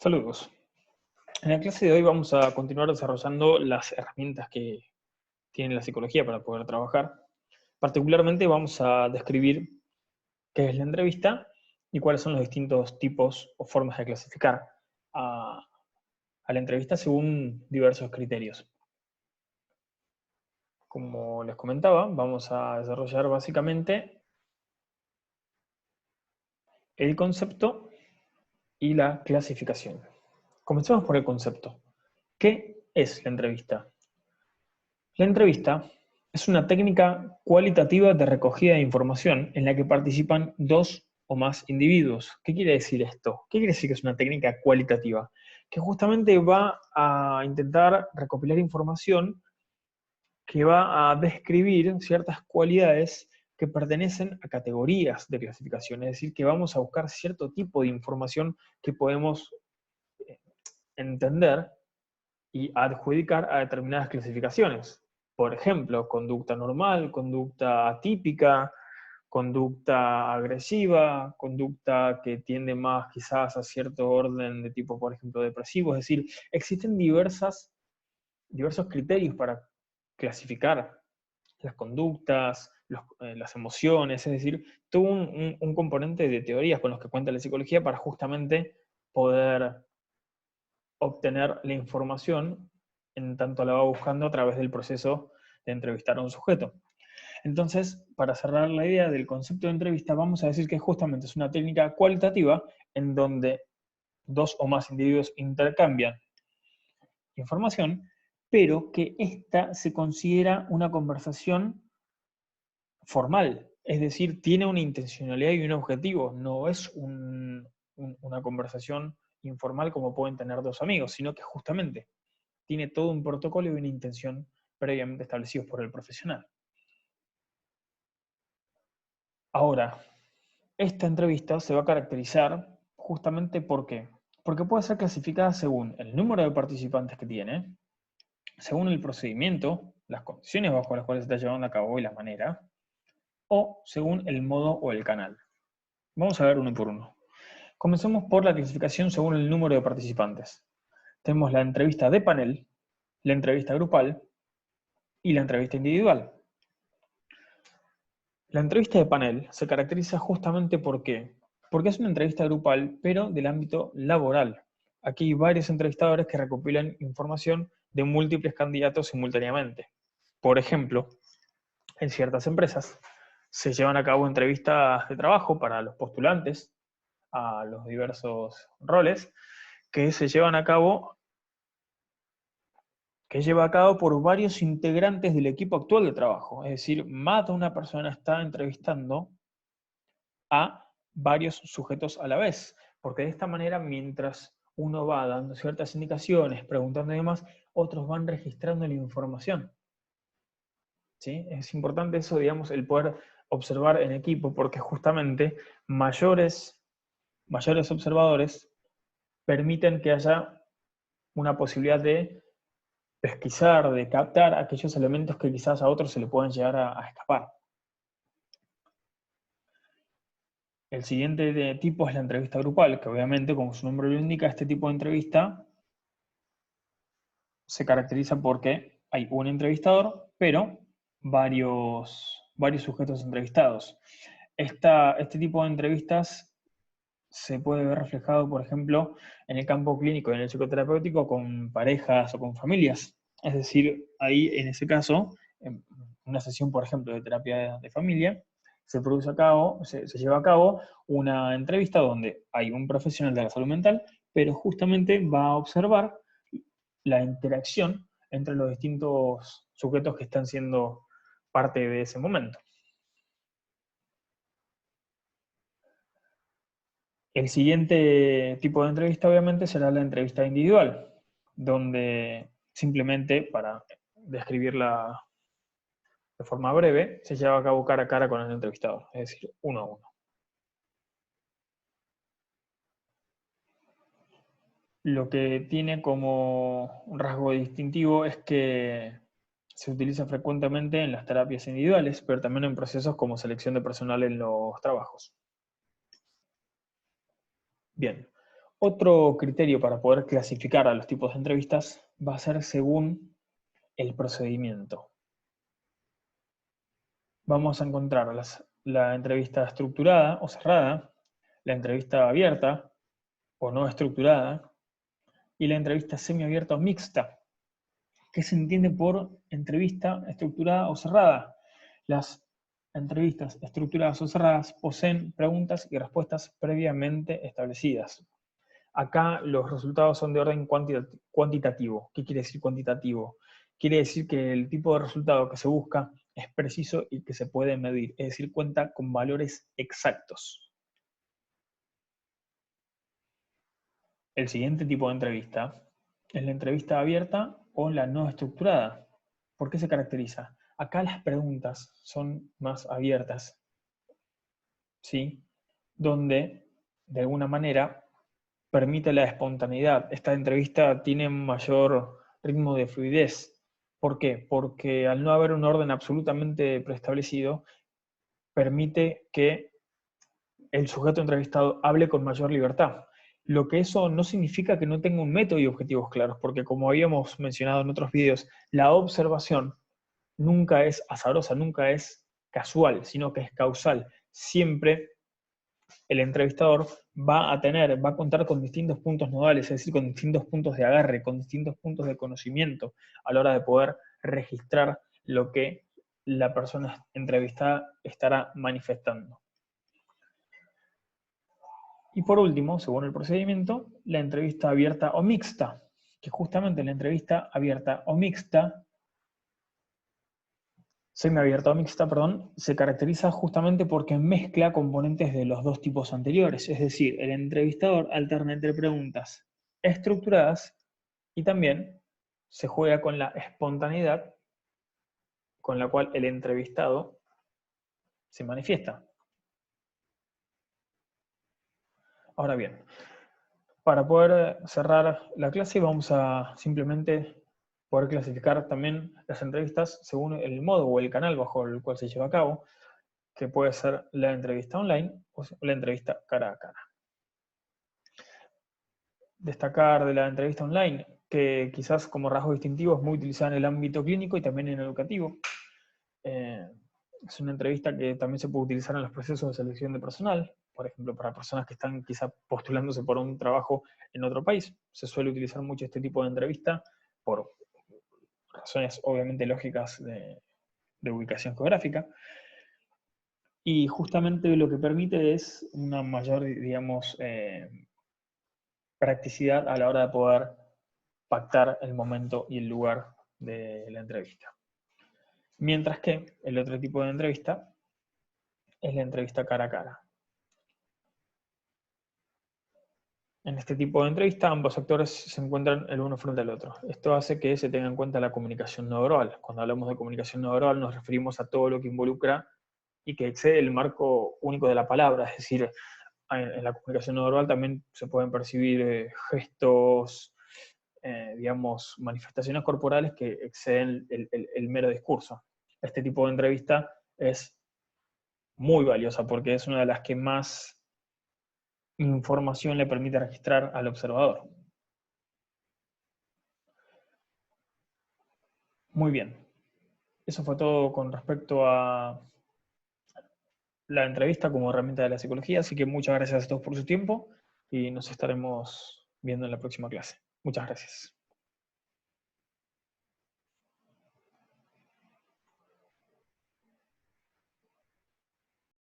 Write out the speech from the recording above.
Saludos. En la clase de hoy vamos a continuar desarrollando las herramientas que tiene la psicología para poder trabajar. Particularmente vamos a describir qué es la entrevista y cuáles son los distintos tipos o formas de clasificar a la entrevista según diversos criterios. Como les comentaba, vamos a desarrollar básicamente el concepto y la clasificación. Comencemos por el concepto. ¿Qué es la entrevista? La entrevista es una técnica cualitativa de recogida de información en la que participan dos o más individuos. ¿Qué quiere decir esto? ¿Qué quiere decir que es una técnica cualitativa? Que justamente va a intentar recopilar información que va a describir ciertas cualidades que pertenecen a categorías de clasificación, es decir, que vamos a buscar cierto tipo de información que podemos entender y adjudicar a determinadas clasificaciones. Por ejemplo, conducta normal, conducta atípica, conducta agresiva, conducta que tiende más quizás a cierto orden de tipo, por ejemplo, depresivo. Es decir, existen diversos criterios para clasificar las conductas, las emociones, es decir, todo un componente de teorías con los que cuenta la psicología para justamente poder obtener la información en tanto la va buscando a través del proceso de entrevistar a un sujeto. Entonces, para cerrar la idea del concepto de entrevista, vamos a decir que justamente es una técnica cualitativa en donde dos o más individuos intercambian información, pero que esta se considera una conversación formal, es decir, tiene una intencionalidad y un objetivo, no es una conversación informal como pueden tener dos amigos, sino que justamente tiene todo un protocolo y una intención previamente establecidos por el profesional. Ahora, esta entrevista se va a caracterizar justamente ¿por qué? Porque puede ser clasificada según el número de participantes que tiene, según el procedimiento, las condiciones bajo las cuales se está llevando a cabo y la manera, o según el modo o el canal. Vamos a ver uno por uno. Comencemos por la clasificación según el número de participantes. Tenemos la entrevista de panel, la entrevista grupal y la entrevista individual. La entrevista de panel se caracteriza justamente ¿por qué? Porque es una entrevista grupal, pero del ámbito laboral. Aquí hay varios entrevistadores que recopilan información de múltiples candidatos simultáneamente. Por ejemplo, en ciertas empresas se llevan a cabo entrevistas de trabajo para los postulantes a los diversos roles que se llevan a cabo, que lleva a cabo por varios integrantes del equipo actual de trabajo. Es decir, más de una persona está entrevistando a varios sujetos a la vez, porque de esta manera, mientras uno va dando ciertas indicaciones, preguntando y demás, otros van registrando la información. ¿Sí? Es importante eso, digamos, el poder observar en equipo, porque justamente mayores observadores permiten que haya una posibilidad de pesquisar, de captar aquellos elementos que quizás a otros se le pueden llegar a escapar. El siguiente tipo es la entrevista grupal, que obviamente, como su nombre lo indica, este tipo de entrevista se caracteriza porque hay un entrevistador, pero varios sujetos entrevistados. Este tipo de entrevistas se puede ver reflejado, por ejemplo, en el campo clínico, en el psicoterapéutico, con parejas o con familias. Es decir, ahí, en ese caso, en una sesión, por ejemplo, de terapia de familia, se lleva a cabo una entrevista donde hay un profesional de la salud mental, pero justamente va a observar la interacción entre los distintos sujetos que están siendo parte de ese momento. El siguiente tipo de entrevista, obviamente, será la entrevista individual, donde simplemente, para describirla de forma breve, se lleva a cabo cara a cara con el entrevistador, es decir, uno a uno. Lo que tiene como un rasgo distintivo es que se utiliza frecuentemente en las terapias individuales, pero también en procesos como selección de personal en los trabajos. Bien, Otro criterio para poder clasificar a los tipos de entrevistas va a ser según el procedimiento. Vamos a encontrar la entrevista estructurada o cerrada, la entrevista abierta o no estructurada, y la entrevista semiabierta o mixta. ¿Qué se entiende por entrevista estructurada o cerrada? Las entrevistas estructuradas o cerradas poseen preguntas y respuestas previamente establecidas. Acá los resultados son de orden cuantitativo. ¿Qué quiere decir cuantitativo? Quiere decir que el tipo de resultado que se busca es preciso y que se puede medir, es decir, cuenta con valores exactos. El siguiente tipo de entrevista es la entrevista abierta o la no estructurada. ¿Por qué se caracteriza? Acá las preguntas son más abiertas, ¿sí? Donde, de alguna manera, permite la espontaneidad. Esta entrevista tiene mayor ritmo de fluidez. ¿Por qué? Porque al no haber un orden absolutamente preestablecido, permite que el sujeto entrevistado hable con mayor libertad. Lo que eso no significa que no tenga un método y objetivos claros, porque como habíamos mencionado en otros videos, la observación nunca es azarosa, nunca es casual, sino que es causal. Siempre el entrevistador va a contar con distintos puntos nodales, es decir, con distintos puntos de agarre, con distintos puntos de conocimiento a la hora de poder registrar lo que la persona entrevistada estará manifestando. Y por último, según el procedimiento, la entrevista abierta o mixta, que justamente la entrevista abierta o mixta, semiabierta o mixta, perdón, se caracteriza justamente porque mezcla componentes de los dos tipos anteriores, es decir, el entrevistador alterna entre preguntas estructuradas y también se juega con la espontaneidad con la cual el entrevistado se manifiesta. Ahora bien, para poder cerrar la clase vamos a simplemente poder clasificar también las entrevistas según el modo o el canal bajo el cual se lleva a cabo, que puede ser la entrevista online o la entrevista cara a cara. Destacar de la entrevista online que quizás como rasgo distintivo es muy utilizada en el ámbito clínico y también en el educativo. Es una entrevista que también se puede utilizar en los procesos de selección de personal, por ejemplo, para personas que están quizá postulándose por un trabajo en otro país. Se suele utilizar mucho este tipo de entrevista por razones obviamente lógicas de ubicación geográfica. Y justamente lo que permite es una mayor, digamos, practicidad a la hora de poder pactar el momento y el lugar de la entrevista. Mientras que el otro tipo de entrevista es la entrevista cara a cara. En este tipo de entrevista, ambos actores se encuentran el uno frente al otro. Esto hace que se tenga en cuenta la comunicación no verbal. Cuando hablamos de comunicación no verbal, nos referimos a todo lo que involucra y que excede el marco único de la palabra. Es decir, en la comunicación no verbal también se pueden percibir gestos, digamos, manifestaciones corporales que exceden el mero discurso. Este tipo de entrevista es muy valiosa porque es una de las que más información le permite registrar al observador. Muy bien. Eso fue todo con respecto a la entrevista como herramienta de la psicología, así que muchas gracias a todos por su tiempo y nos estaremos viendo en la próxima clase. Muchas gracias.